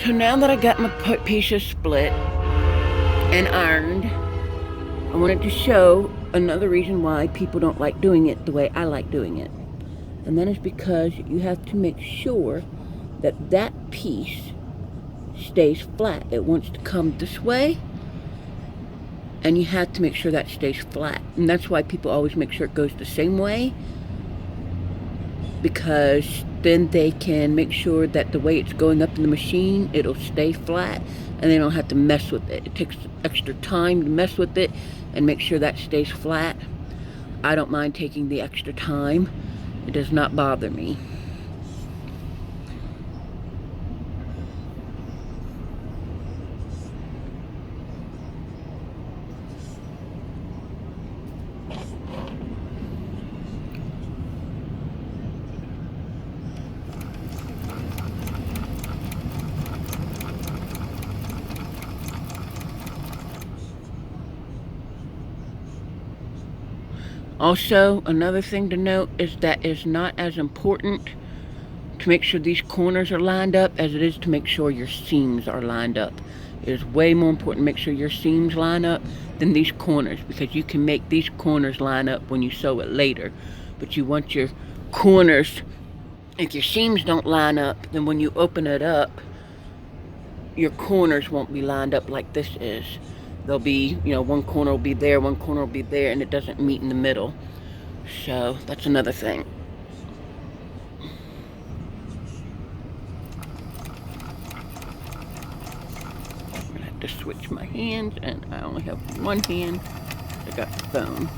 So now that I got my pieces split and ironed, I wanted to show another reason why people don't like doing it the way I like doing it. And that is because you have to make sure that that piece stays flat. It wants to come this way, and you have to make sure that stays flat. And that's why people always make sure it goes the same way, because then they can make sure that the way it's going up in the machine, it'll stay flat, and they don't have to mess with it. It takes extra time to mess with it and make sure that stays flat. I don't mind taking the extra time. It does not bother me. Also, another thing to note is that it's not as important to make sure these corners are lined up as it is to make sure your seams are lined up. It is way more important to make sure your seams line up than these corners, because you can make these corners line up when you sew it later. But you want your corners, if your seams don't line up, then when you open it up, your corners won't be lined up like this is. They'll be, one corner will be there, one corner will be there, and it doesn't meet in the middle. So that's another thing. I'm gonna have to switch my hands, and I only have one hand. I got the phone.